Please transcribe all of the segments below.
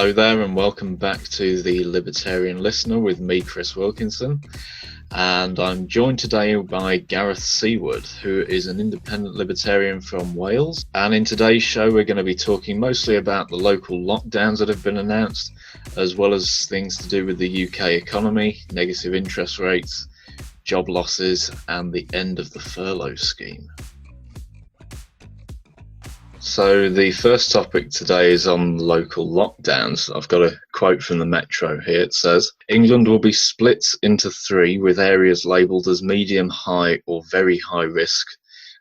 Hello there and welcome back to the Libertarian Listener with me, Chris Wilkinson, and I'm joined today by Gareth Seward, who is an independent libertarian from Wales. And in today's show we're going to be talking mostly about the local lockdowns that have been announced, as well as things to do with the UK economy, negative interest rates, job losses and the end of the furlough scheme. So the first topic today is on local lockdowns. I've got a quote from the Metro here. It says, England will be split into three with areas labelled as medium, high or very high risk,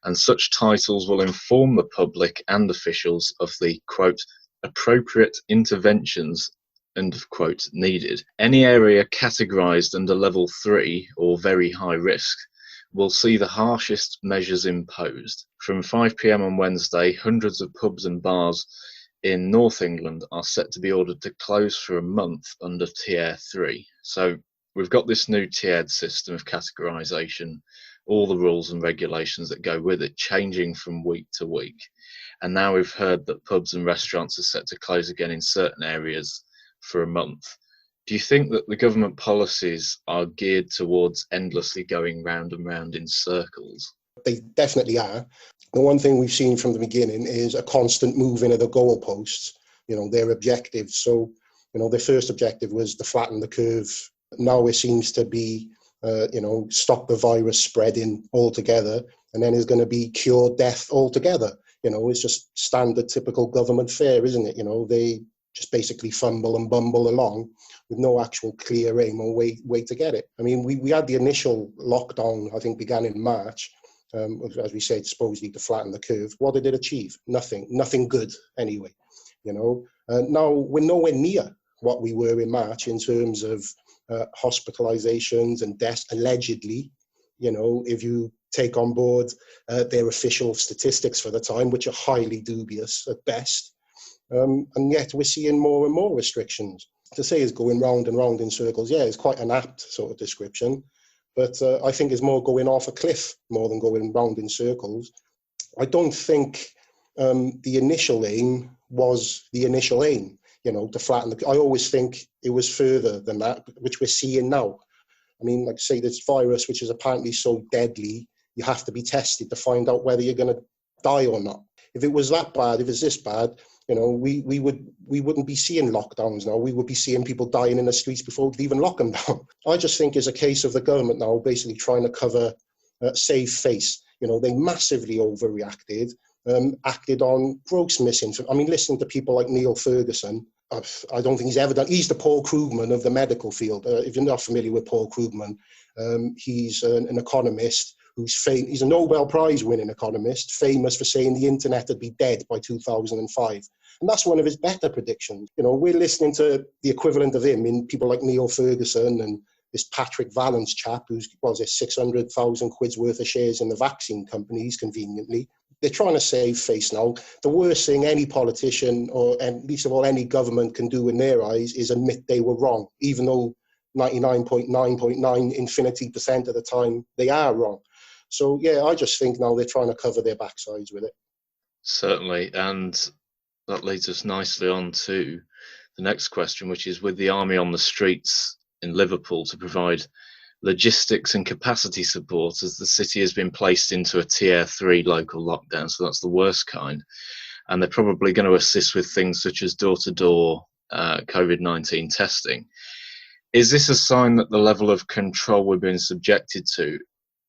and such titles will inform the public and officials of the, quote, appropriate interventions, end of quote, needed. Any area categorised under level 3 or very high risk will see the harshest measures imposed. From 5 p.m. on Wednesday, hundreds of pubs and bars in North England are set to be ordered to close for a month under Tier 3. So we've got this new tiered system of categorisation, all the rules and regulations that go with it changing from week to week. And now we've heard that pubs and restaurants are set to close again in certain areas for a month. Do you think that the government policies are geared towards endlessly going round and round in circles? They definitely are. The one thing we've seen from the beginning is a constant moving of the goalposts, their objectives. So, their first objective was to flatten the curve. Now it seems to be, stop the virus spreading altogether, and then it's going to be cure death altogether. It's just standard typical government fare, isn't it? They just basically fumble and bumble along with no actual clear aim or way to get it. I mean, we had the initial lockdown, I think, began in March, as we said, supposedly to flatten the curve. What did it achieve? Nothing good anyway. Now we're nowhere near what we were in March in terms of hospitalisations and deaths, allegedly, if you take on board their official statistics for the time, which are highly dubious at best. And yet we're seeing more and more restrictions. To say it's going round and round in circles, yeah, it's quite an apt sort of description. But I think it's more going off a cliff more than going round in circles. I don't think the initial aim was the initial aim, to flatten the... I always think it was further than that, which we're seeing now. I mean, like say, this virus, which is apparently so deadly, you have to be tested to find out whether you're going to die or not. If it was that bad, if it's this bad, we wouldn't be seeing lockdowns now. We would be seeing people dying in the streets before we'd even lock them down. I just think it's a case of the government now basically trying to cover, save face. They massively overreacted, acted on gross misinformation. I mean, listening to people like Neil Ferguson, I don't think he's ever done. He's the Paul Krugman of the medical field. If you're not familiar with Paul Krugman, he's an economist. He's a Nobel Prize winning economist, famous for saying the internet would be dead by 2005. And that's one of his better predictions. We're listening to the equivalent of him in people like Neil Ferguson and this Patrick Vallance chap who's, 600,000 quid's worth of shares in the vaccine companies, conveniently. They're trying to save face now. The worst thing any politician, or and least of all any government, can do in their eyes is admit they were wrong, even though 99.9% of the time they are wrong. So, yeah, I just think now they're trying to cover their backsides with it. Certainly, and that leads us nicely on to the next question, which is, with the army on the streets in Liverpool to provide logistics and capacity support as the city has been placed into a Tier 3 local lockdown, so that's the worst kind, and they're probably going to assist with things such as door-to-door COVID-19 testing. Is this a sign that the level of control we're being subjected to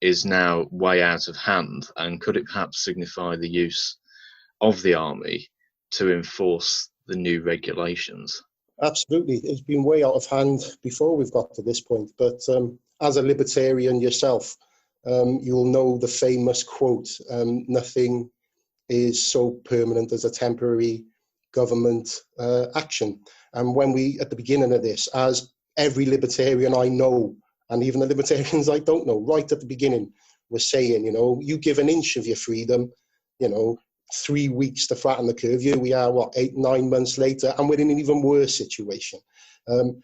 is now way out of hand, and could it perhaps signify the use of the army to enforce the new regulations? Absolutely. It's been way out of hand before we've got to this point. But as a libertarian yourself, you'll know the famous quote, nothing is so permanent as a temporary government action. And when we, at the beginning of this, as every libertarian I know, and even the libertarians I don't know, right at the beginning, was saying, you give an inch of your freedom, 3 weeks to flatten the curve. Here we are, 8-9 months later, and we're in an even worse situation.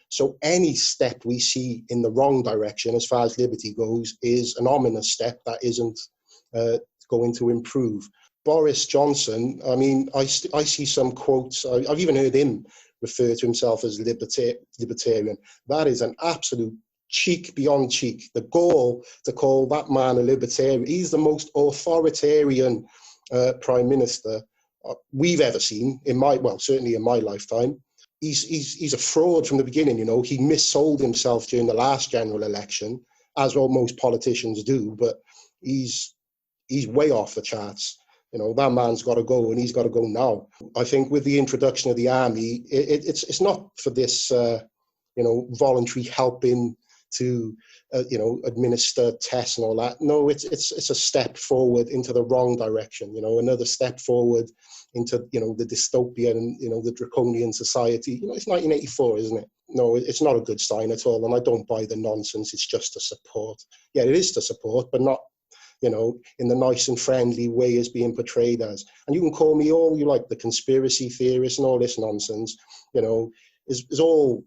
So any step we see in the wrong direction as far as liberty goes is an ominous step that isn't going to improve. Boris Johnson, I mean, I see some quotes, I've even heard him refer to himself as libertarian. That is an absolute cheek beyond cheek. The goal to call that man a libertarian, he's the most authoritarian prime minister we've ever seen certainly in my lifetime. He's a fraud from the beginning. He missold himself during the last general election, as well most politicians do, but he's way off the charts. That man's got to go, and he's got to go now. I think with the introduction of the army, it's not for this, voluntary helping to, administer tests and all that. No, it's a step forward into the wrong direction. Another step forward into, the dystopian, the draconian society. It's 1984, isn't it? No, it's not a good sign at all, and I don't buy the nonsense. It's just to support. Yeah, it is to support, but not, in the nice and friendly way it's being portrayed as. And you can call me all you like, the conspiracy theorists and all this nonsense, is all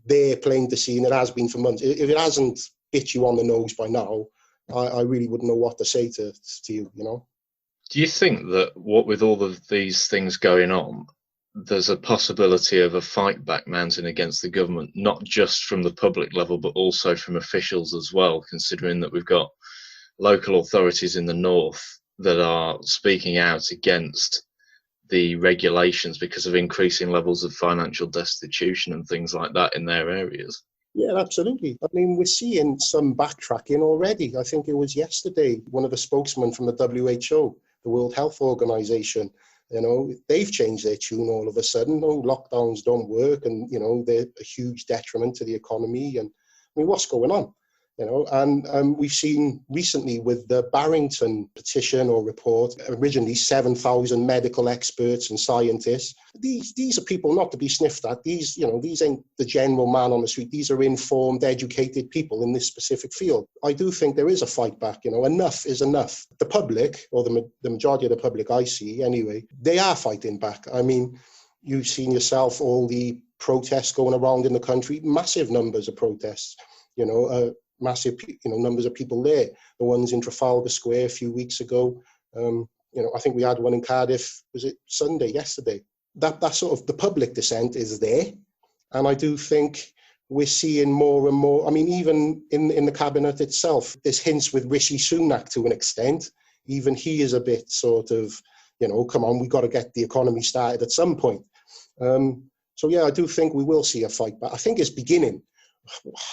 there playing the scene. It has been for months. If it hasn't bit you on the nose by now, I really wouldn't know what to say to you, Do you think that what with all of these things going on, there's a possibility of a fight back mounting against the government, not just from the public level, but also from officials as well, considering that we've got local authorities in the north that are speaking out against the regulations because of increasing levels of financial destitution and things like that in their areas? Yeah, absolutely. I mean, we're seeing some backtracking already. I think it was yesterday, one of the spokesmen from the WHO, the World Health Organization, they've changed their tune all of a sudden. No, lockdowns don't work, and, they're a huge detriment to the economy. And I mean, what's going on? And we've seen recently with the Barrington petition or report, originally 7,000 medical experts and scientists. These are people not to be sniffed at. These ain't the general man on the street. These are informed, educated people in this specific field. I do think there is a fight back. Enough is enough. The public, or the majority of the public I see anyway, they are fighting back. I mean, you've seen yourself all the protests going around in the country, massive numbers of protests, massive, numbers of people there. The ones in Trafalgar Square a few weeks ago. I think we had one in Cardiff, was it yesterday? That sort of the public dissent is there. And I do think we're seeing more and more. I mean, even in the cabinet itself, there's hints with Rishi Sunak to an extent. Even he is a bit sort of, come on, we've got to get the economy started at some point. So yeah, I do think we will see a fight, but I think it's beginning.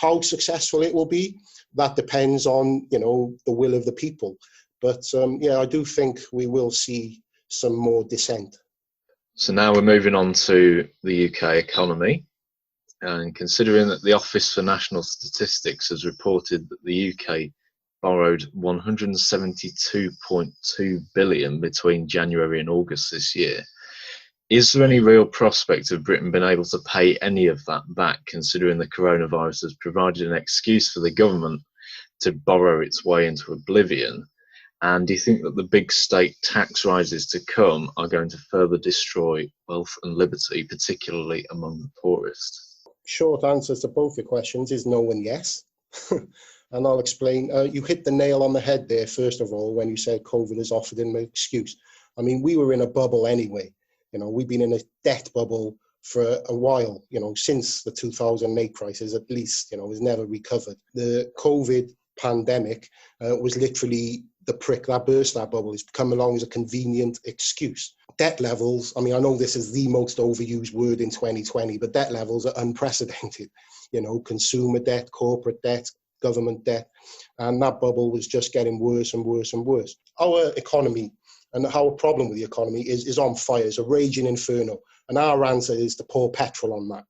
How successful it will be, that depends on, the will of the people. But I do think we will see some more dissent. So now we're moving on to the UK economy. And considering that the Office for National Statistics has reported that the UK borrowed 172.2 billion between January and August this year, is there any real prospect of Britain being able to pay any of that back, considering the coronavirus has provided an excuse for the government to borrow its way into oblivion? And do you think that the big state tax rises to come are going to further destroy wealth and liberty, particularly among the poorest? Short answers to both your questions is no and yes. And I'll explain. You hit the nail on the head there, first of all, when you said COVID has offered an excuse. I mean, we were in a bubble anyway. We've been in a debt bubble for a while, since the 2008 crisis, at least, it's never recovered. The COVID pandemic was literally the prick that burst that bubble. It's come along as a convenient excuse. Debt levels, I mean, I know this is the most overused word in 2020, but debt levels are unprecedented. Consumer debt, corporate debt, government debt, and that bubble was just getting worse and worse and worse. Our economy, and our problem with the economy is on fire. It's a raging inferno. And our answer is to pour petrol on that.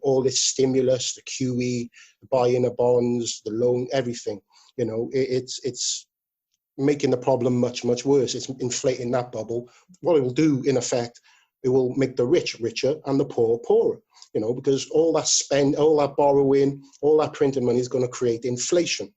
All this stimulus, the QE, the buying of bonds, the loan, everything. It's making the problem much, much worse. It's inflating that bubble. What it will do, in effect, it will make the rich richer and the poor poorer. Because all that borrowing, all that printed money is going to create inflation.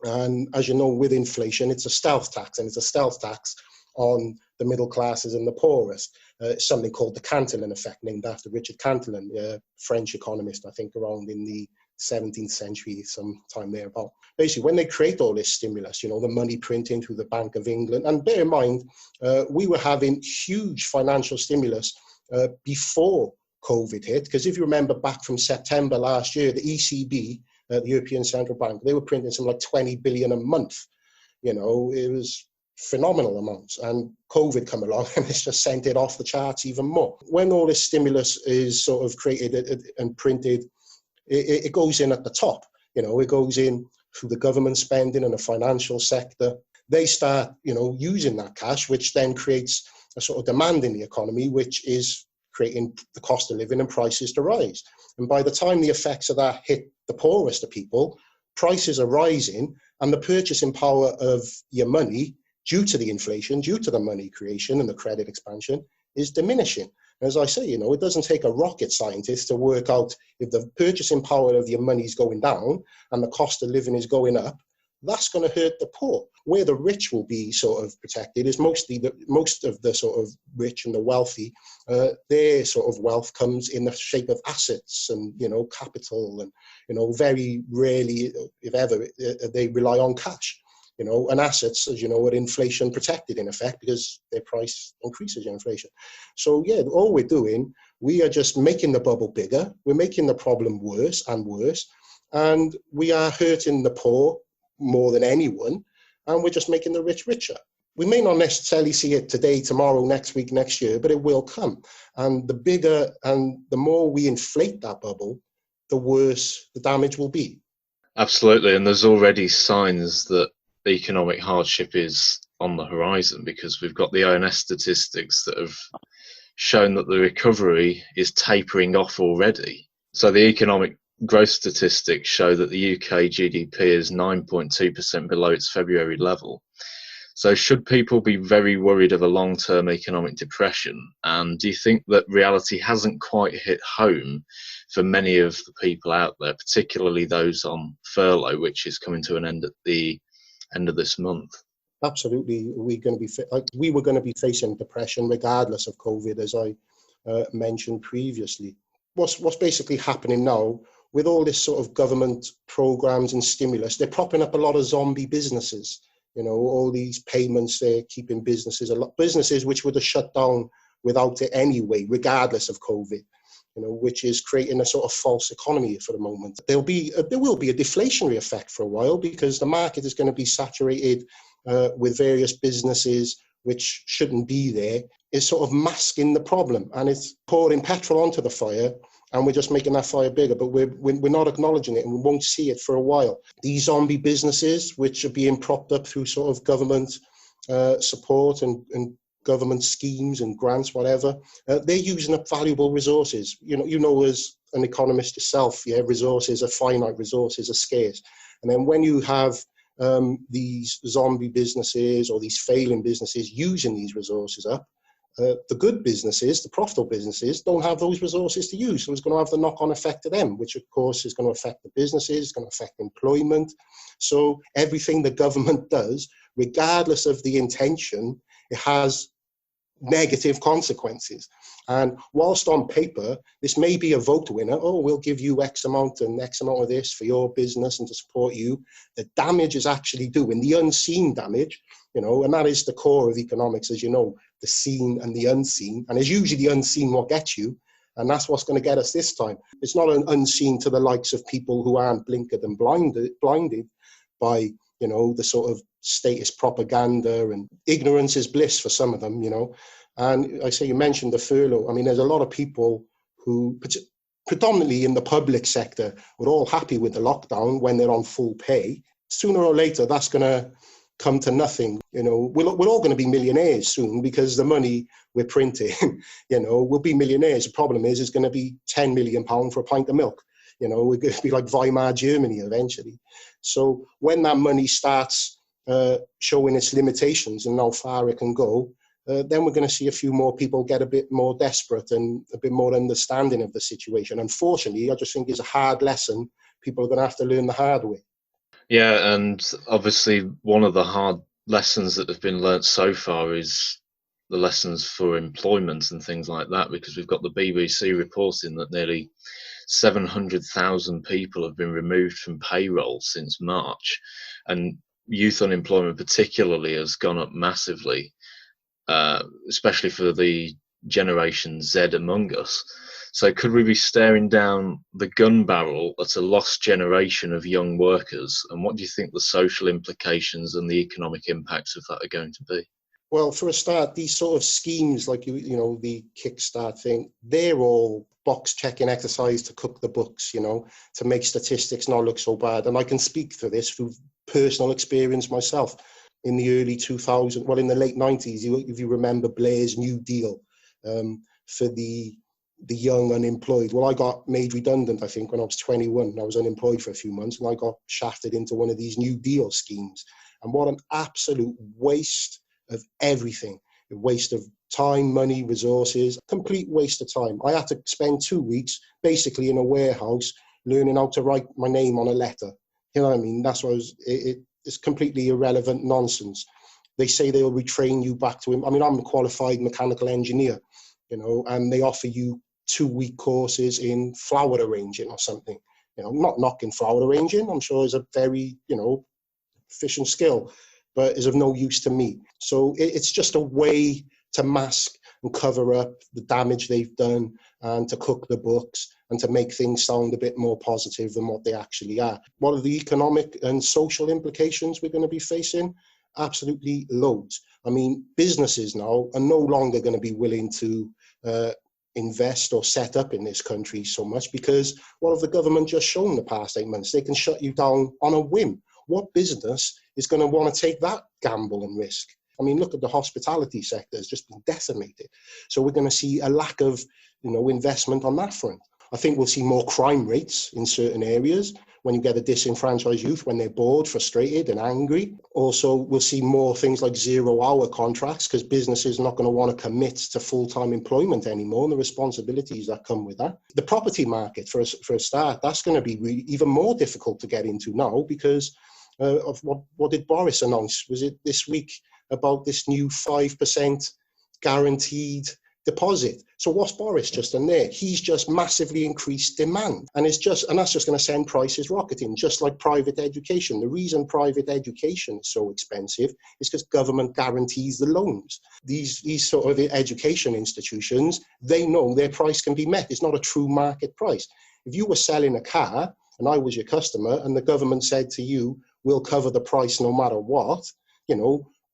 And as you know, with inflation, it's a stealth tax, and it's a stealth tax on the middle classes and the poorest. Something called the Cantillon effect, named after Richard Cantillon, a French economist, I think around in the 17th century, sometime thereabout. Basically, when they create all this stimulus, the money printing through the Bank of England, and bear in mind, we were having huge financial stimulus before COVID hit. Because if you remember back from September last year, the ECB, the European Central Bank, they were printing something like 20 billion a month. It was phenomenal amounts, and COVID come along and it's just sent it off the charts even more. When all this stimulus is sort of created and printed, it goes in at the top. It goes in through the government spending and the financial sector. They start, using that cash, which then creates a sort of demand in the economy, which is creating the cost of living and prices to rise. And by the time the effects of that hit the poorest of people, prices are rising, and the purchasing power of your money, due to the inflation, due to the money creation and the credit expansion, is diminishing. As I say, it doesn't take a rocket scientist to work out if the purchasing power of your money is going down and the cost of living is going up, that's going to hurt the poor. Where the rich will be sort of protected is most of the sort of rich and the wealthy, their sort of wealth comes in the shape of assets and, capital, and, very rarely, if ever, they rely on cash. And assets, as you know, are inflation protected in effect because their price increases in inflation. So, yeah, all we're doing, we are just making the bubble bigger. We're making the problem worse and worse. And we are hurting the poor more than anyone. And we're just making the rich richer. We may not necessarily see it today, tomorrow, next week, next year, but it will come. And the bigger and the more we inflate that bubble, the worse the damage will be. Absolutely. And there's already signs that economic hardship is on the horizon, because we've got the ONS statistics that have shown that the recovery is tapering off already. So the economic growth statistics show that the UK GDP is 9.2% below its February level. So should people be very worried of a long-term economic depression? And do you think that reality hasn't quite hit home for many of the people out there, particularly those on furlough, which is coming to an end at the end of this month? Absolutely. We were going to be facing depression regardless of COVID, as I mentioned previously. What's basically happening now with all this sort of government programs and stimulus, they're propping up a lot of zombie businesses. All these payments, they're keeping businesses which would have shut down without it anyway, regardless of COVID. Which is creating a sort of false economy for the moment. There will be a deflationary effect for a while, because the market is going to be saturated with various businesses which shouldn't be there. It's sort of masking the problem, and it's pouring petrol onto the fire, and we're just making that fire bigger, but we're not acknowledging it, and we won't see it for a while. These zombie businesses, which are being propped up through sort of government support and government schemes and grants, whatever, they're using up valuable resources. As an economist yourself, resources are finite, resources are scarce. And then when you have these zombie businesses or these failing businesses using these resources up, the good businesses, the profitable businesses, don't have those resources to use. So it's going to have the knock-on effect to them, which of course is going to affect the businesses, it's going to affect employment. So everything the government does, regardless of the intention, it has negative consequences. And whilst on paper this may be a vote winner, we'll give you X amount and X amount of this for your business and to support you, the damage is actually doing the unseen damage, and that is the core of economics, as you know, the seen and the unseen. And it's usually the unseen what gets you, and that's what's going to get us this time. It's not an unseen to the likes of people who aren't blinkered and blinded by the sort of statist propaganda, and ignorance is bliss for some of them, And I say, you mentioned the furlough. I mean, there's a lot of people who, predominantly in the public sector, were all happy with the lockdown when they're on full pay. Sooner or later, that's going to come to nothing. We're all going to be millionaires soon, because the money we're printing, we'll be millionaires. The problem is, it's going to be £10 million for a pint of milk. We're going to be like Weimar Germany eventually. So when that money starts showing its limitations and how far it can go, then we're going to see a few more people get a bit more desperate and a bit more understanding of the situation. Unfortunately, I just think it's a hard lesson people are going to have to learn the hard way. Yeah, and obviously one of the hard lessons that have been learnt so far is the lessons for employment and things like that, because we've got the BBC reporting that nearly 700,000 people have been removed from payroll since March, and youth unemployment particularly has gone up massively, especially for the Generation Z among us. So could we be staring down the gun barrel at a lost generation of young workers? And what do you think the social implications and the economic impacts of that are going to be? Well, for a start, these sort of schemes like, the Kickstart thing, they're all box checking exercise to cook the books, to make statistics not look so bad. And I can speak to this through personal experience myself. In the early 2000s, in the late 90s, if you remember Blair's New Deal for the young unemployed. Well, I got made redundant, I think, when I was 21. I was unemployed for a few months, and I got shafted into one of these New Deal schemes. And what an absolute waste of everything. A waste of time, money, resources, complete waste of time. I had to spend 2 weeks basically in a warehouse learning how to write my name on a letter. You know what I mean? That's what it's completely irrelevant nonsense. They say they'll retrain you back to him. I'm a qualified mechanical engineer, and they offer you 2-week courses in flower arranging or something. Not knocking flower arranging. I'm sure is a very, efficient skill, but is of no use to me. So it's just a way to mask and cover up the damage they've done and to cook the books and to make things sound a bit more positive than what they actually are. What are the economic and social implications we're going to be facing? Absolutely loads. Businesses now are no longer going to be willing to invest or set up in this country so much because what have the government just shown the past 8 months? They can shut you down on a whim. What business is going to want to take that gamble and risk? Look at the hospitality sector has just been decimated. So we're going to see a lack of, investment on that front. I think we'll see more crime rates in certain areas when you get a disenfranchised youth, when they're bored, frustrated and angry. Also, we'll see more things like 0-hour contracts because businesses are not going to want to commit to full-time employment anymore and the responsibilities that come with that. The property market, for a start, that's going to be even more difficult to get into now because of what did Boris announce? Was it this week about this new 5% guaranteed deposit? So what's Boris just done there? He's just massively increased demand, and that's just going to send prices rocketing, just like private education. The reason private education is so expensive is because government guarantees the loans. These sort of education institutions, they know their price can be met. It's not a true market price. If you were selling a car and I was your customer and the government said to you, we'll cover the price no matter what,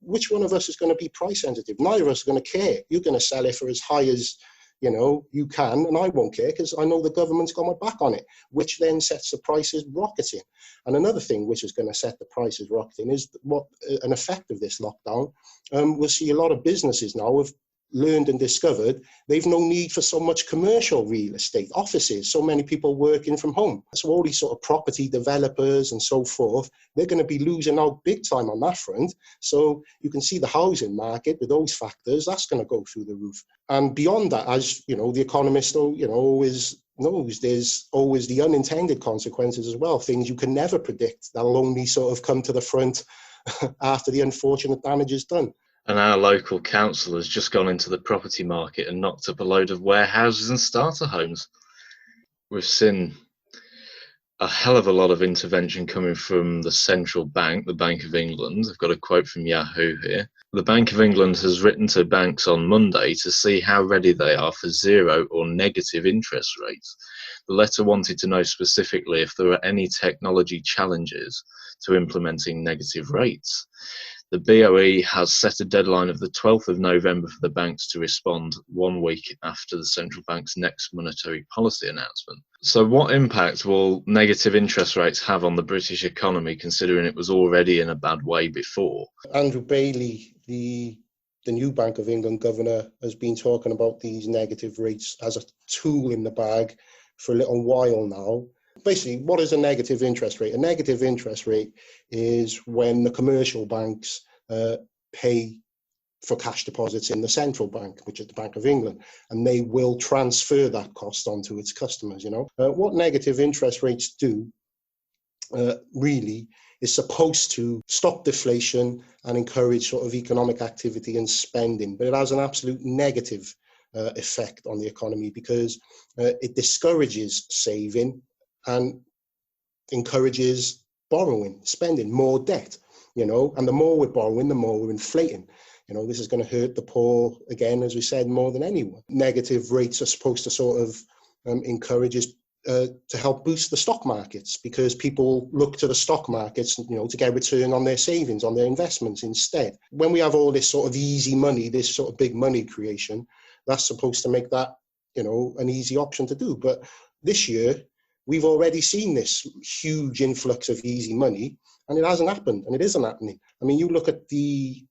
which one of us is going to be price sensitive? Neither of us are going to care. You're going to sell it for as high as, you can, and I won't care because I know the government's got my back on it, which then sets the prices rocketing. And another thing which is going to set the prices rocketing is what an effect of this lockdown. We'll see a lot of businesses now have learned and discovered they've no need for so much commercial real estate, offices, so many people working from home. So all these sort of property developers and so forth, they're going to be losing out big time on that front. So you can see the housing market with those factors, that's going to go through the roof. And beyond that, as the economist always knows, there's always the unintended consequences as well, things you can never predict that'll only sort of come to the front after the unfortunate damage is done. And our local council has just gone into the property market and knocked up a load of warehouses and starter homes. We've seen a hell of a lot of intervention coming from the central bank, the Bank of England. I've got a quote from Yahoo here. The Bank of England has written to banks on Monday to see how ready they are for zero or negative interest rates. The letter wanted to know specifically if there are any technology challenges to implementing negative rates. The BOE has set a deadline of the 12th of November for the banks to respond 1 week after the central bank's next monetary policy announcement. So what impact will negative interest rates have on the British economy, considering it was already in a bad way before? Andrew Bailey, the new Bank of England governor, has been talking about these negative rates as a tool in the bag for a little while now. Basically, what is a negative interest rate? A negative interest rate is when the commercial banks pay for cash deposits in the central bank, which is the Bank of England, and they will transfer that cost onto its customers. What negative interest rates do really is supposed to stop deflation and encourage sort of economic activity and spending, but it has an absolute negative effect on the economy because it discourages saving and encourages borrowing, spending, more debt, and the more we're borrowing, the more we're inflating. This is going to hurt the poor, again, as we said, more than anyone. Negative rates are supposed to sort of encourages to help boost the stock markets, because people look to the stock markets, to get a return on their savings, on their investments instead. When we have all this sort of easy money, this sort of big money creation, that's supposed to make that, an easy option to do. But this year, we've already seen this huge influx of easy money, and it hasn't happened, and it isn't happening. I mean, you look at the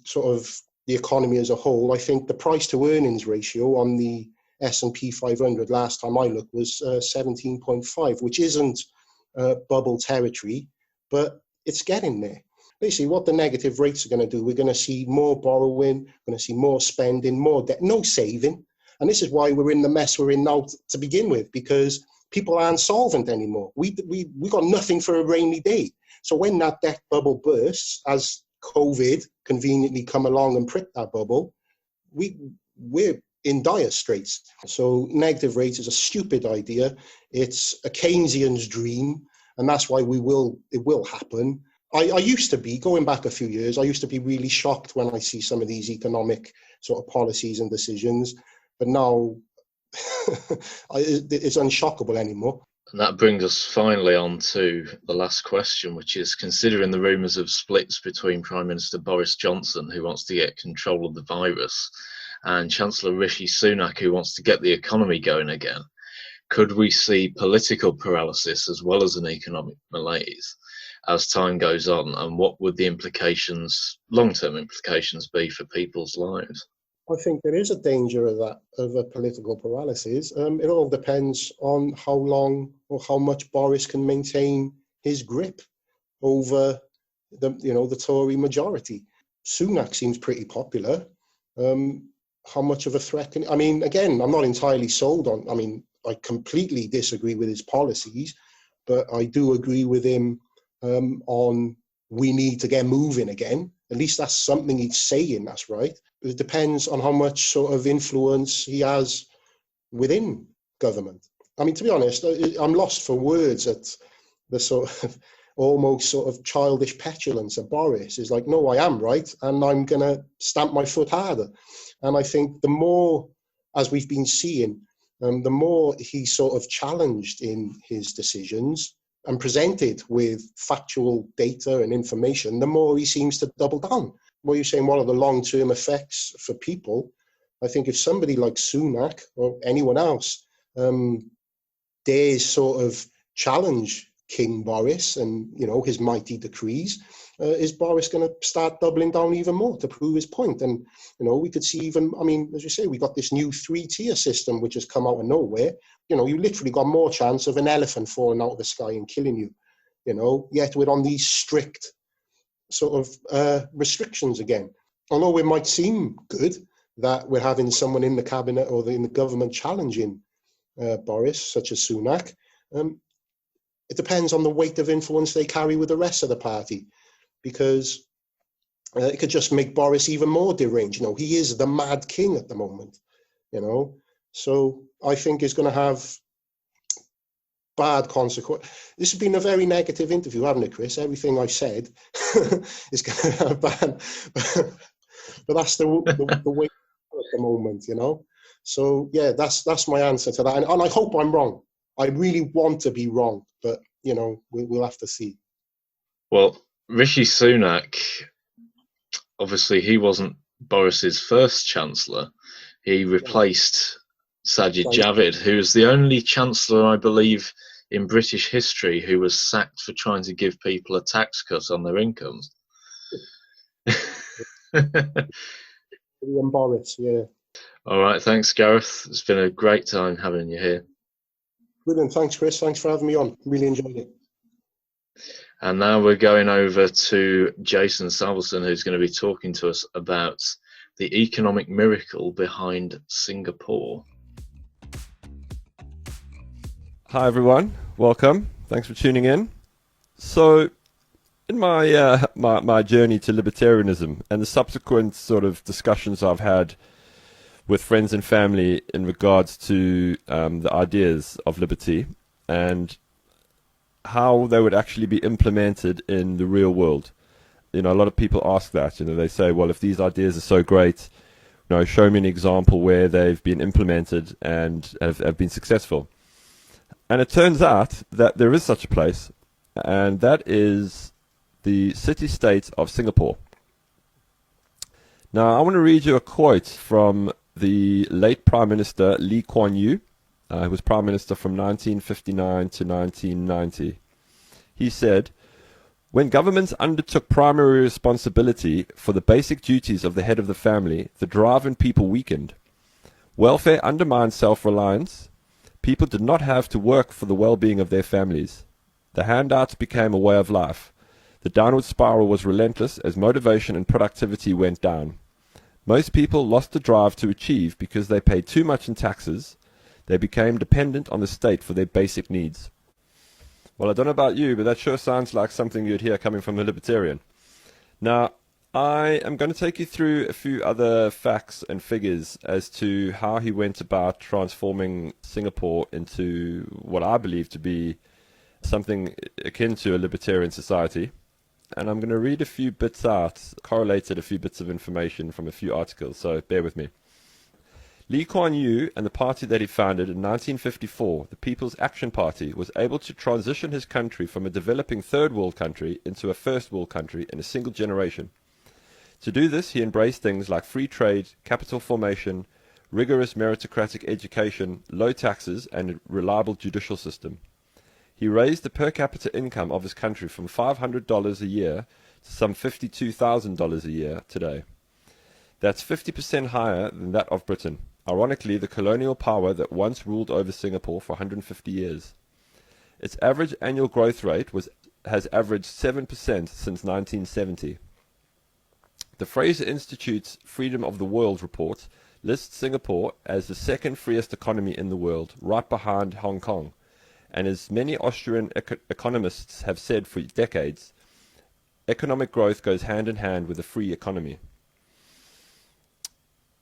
sort of the economy as a whole. I think the price to earnings ratio on the S&P 500 last time I looked was 17.5, which isn't bubble territory, but it's getting there. Basically, what the negative rates are going to do, we're going to see more borrowing, we're going to see more spending, more debt, no saving. And this is why we're in the mess we're in now to begin with, because people aren't solvent anymore. We got nothing for a rainy day. So when that debt bubble bursts, as COVID conveniently come along and prick that bubble, we're in dire straits. So negative rates is a stupid idea. It's a Keynesian's dream, and that's why it will happen. I used to be, going back a few years, I used to be really shocked when I see some of these economic sort of policies and decisions, but now it's unshockable anymore. And that brings us finally on to the last question, which is, considering the rumours of splits between Prime Minister Boris Johnson, who wants to get control of the virus, and Chancellor Rishi Sunak, who wants to get the economy going again, could we see political paralysis as well as an economic malaise as time goes on? And what would the implications, long-term implications, be for people's lives? I think there is a danger of that, of a political paralysis. It all depends on how long or how much Boris can maintain his grip over the Tory majority. Sunak seems pretty popular. How much of a threat can... I mean, again, I'm not entirely sold on... I mean, I completely disagree with his policies, but I do agree with him on we need to get moving again. At least that's something he's saying, that's right. But it depends on how much sort of influence he has within government. I mean, to be honest, I'm lost for words at the sort of almost sort of childish petulance of Boris. Is like, no, I am right, and I'm going to stamp my foot harder. And I think the more, as we've been seeing, the more he's sort of challenged in his decisions and presented with factual data and information, the more he seems to double down. What you're saying, what are the long-term effects for people? I think if somebody like Sunak or anyone else dares sort of challenge King Boris and, his mighty decrees, is Boris going to start doubling down even more to prove his point? And, we could see even, I mean, as you say, we got this new 3-tier system which has come out of nowhere. You literally got more chance of an elephant falling out of the sky and killing you, yet we're on these strict sort of restrictions again. Although it might seem good that we're having someone in the cabinet or in the government challenging Boris, such as Sunak, it depends on the weight of influence they carry with the rest of the party, because it could just make Boris even more deranged. He is the mad king at the moment, So I think it's going to have bad consequences. This has been a very negative interview, hasn't it, Chris? Everything I said is going to have bad, but that's the way at the moment, So yeah, that's my answer to that, and I hope I'm wrong. I really want to be wrong, but we'll have to see. Well, Rishi Sunak, obviously, he wasn't Boris's first chancellor. He replaced Sajid Javid, who was the only chancellor, I believe, in British history who was sacked for trying to give people a tax cut on their incomes. William Boris, yeah. All right, thanks, Gareth. It's been a great time having you here. Brilliant. Thanks, Chris. Thanks for having me on. Really enjoyed it. And now we're going over to Jason SALVESEN, who's going to be talking to us about the economic miracle behind Singapore. Hi, everyone. Welcome. Thanks for tuning in. So, in my my journey to libertarianism and the subsequent sort of discussions I've had with friends and family in regards to the ideas of liberty and how they would actually be implemented in the real world. A lot of people ask that. They say, well, if these ideas are so great, show me an example where they've been implemented and have been successful. And it turns out that there is such a place, and that is the city-state of Singapore. Now, I want to read you a quote from the late Prime Minister Lee Kuan Yew, who was Prime Minister from 1959 to 1990. He said, "When governments undertook primary responsibility for the basic duties of the head of the family, the drive in people weakened. Welfare undermined self-reliance. People did not have to work for the well-being of their families. The handouts became a way of life. The downward spiral was relentless as motivation and productivity went down. Most people lost the drive to achieve because they paid too much in taxes. They became dependent on the state for their basic needs." Well, I don't know about you, but that sure sounds like something you'd hear coming from a libertarian. Now, I am going to take you through a few other facts and figures as to how he went about transforming Singapore into what I believe to be something akin to a libertarian society. And I'm going to read a few bits out, correlated a few bits of information from a few articles, so bear with me. Lee Kuan Yew and the party that he founded in 1954, the People's Action Party, was able to transition his country from a developing third world country into a first world country in a single generation. To do this, he embraced things like free trade, capital formation, rigorous meritocratic education, low taxes, and a reliable judicial system. He raised the per capita income of his country from $500 a year to some $52,000 a year today. That's 50% higher than that of Britain, ironically the colonial power that once ruled over Singapore for 150 years. Its average annual growth rate has averaged 7% since 1970. The Fraser Institute's Freedom of the World report lists Singapore as the second freest economy in the world, right behind Hong Kong. And as many Austrian economists have said for decades, economic growth goes hand in hand with a free economy.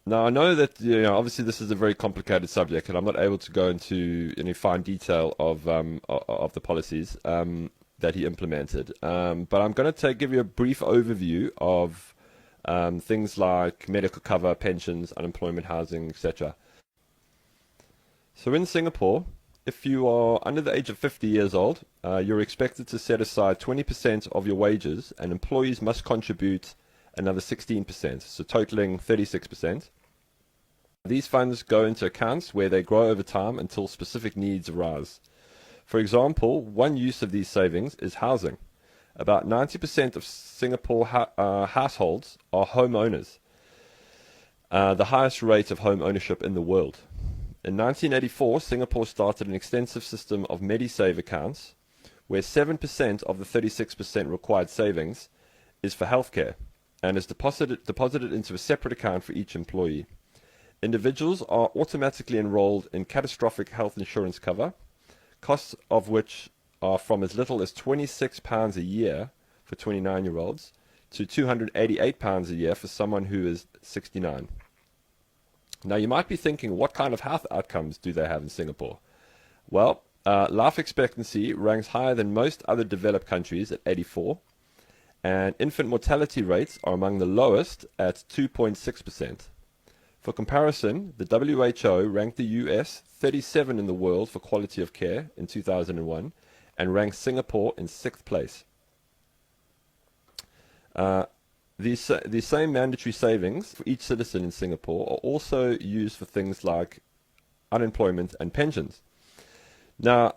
Now, I know that obviously this is a very complicated subject, and I'm not able to go into any fine detail of the policies that he implemented. But I'm going to give you a brief overview of things like medical cover, pensions, unemployment, housing, etc. So in Singapore, if you are under the age of 50 years old, you're expected to set aside 20% of your wages, and employees must contribute another 16%, so totaling 36%. These funds go into accounts where they grow over time until specific needs arise. For example, one use of these savings is housing. About 90% of Singapore households are homeowners, the highest rate of home ownership in the world. In 1984, Singapore started an extensive system of MediSave accounts, where 7% of the 36% required savings is for healthcare, and is deposited into a separate account for each employee. Individuals are automatically enrolled in catastrophic health insurance cover, costs of which are from as little as £26 a year for 29-year-olds to £288 a year for someone who is 69. Now, you might be thinking, what kind of health outcomes do they have in Singapore? Well, life expectancy ranks higher than most other developed countries at 84, and infant mortality rates are among the lowest at 2.6%. For comparison, the WHO ranked the US 37 in the world for quality of care in 2001 and ranked Singapore in 6th place. The same mandatory savings for each citizen in Singapore are also used for things like unemployment and pensions. Now,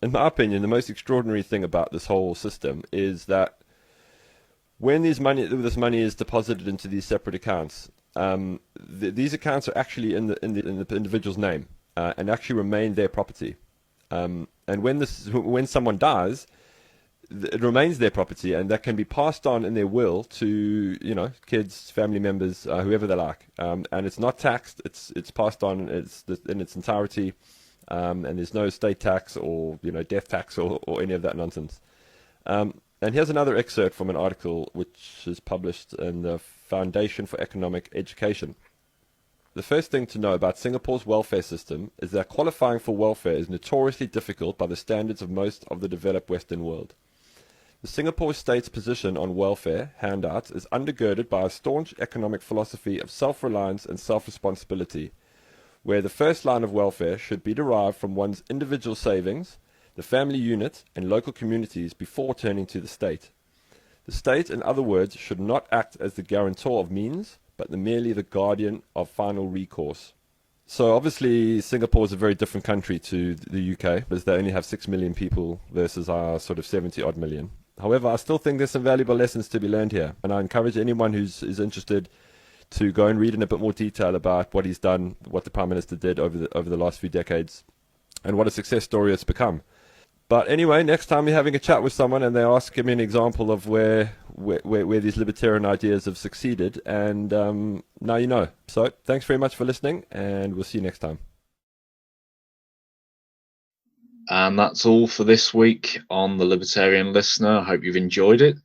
in my opinion, the most extraordinary thing about this whole system is that when this money is deposited into these separate accounts, these accounts are actually in the individual's name and actually remain their property. And when someone dies, it remains their property, and that can be passed on in their will to kids, family members, whoever they like. And it's not taxed; it's passed on in its entirety, and there's no estate tax or death tax or any of that nonsense. And here's another excerpt from an article which is published in the Foundation for Economic Education. The first thing to know about Singapore's welfare system is that qualifying for welfare is notoriously difficult by the standards of most of the developed Western world. The Singapore state's position on welfare handouts is undergirded by a staunch economic philosophy of self-reliance and self-responsibility, where the first line of welfare should be derived from one's individual savings, the family unit, and local communities before turning to the state. The state, in other words, should not act as the guarantor of means, but merely the guardian of final recourse. So obviously Singapore is a very different country to the UK, because they only have 6 million people versus our sort of 70 odd million. However, I still think there's some valuable lessons to be learned here, and I encourage anyone who's interested to go and read in a bit more detail about what he's done, what the Prime Minister did over the last few decades, and what a success story it's become. But anyway, next time you're having a chat with someone and they ask, give me an example of where these libertarian ideas have succeeded, and now you know. So thanks very much for listening, and we'll see you next time. And that's all for this week on the Libertarian Listener. I hope you've enjoyed it.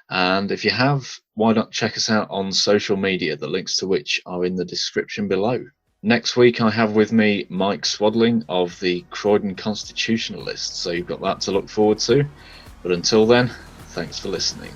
And if you have, why not check us out on social media, the links to which are in the description below. Next week, I have with me Mike Swadling of the Croydon Constitutionalists, so you've got that to look forward to. But until then, thanks for listening.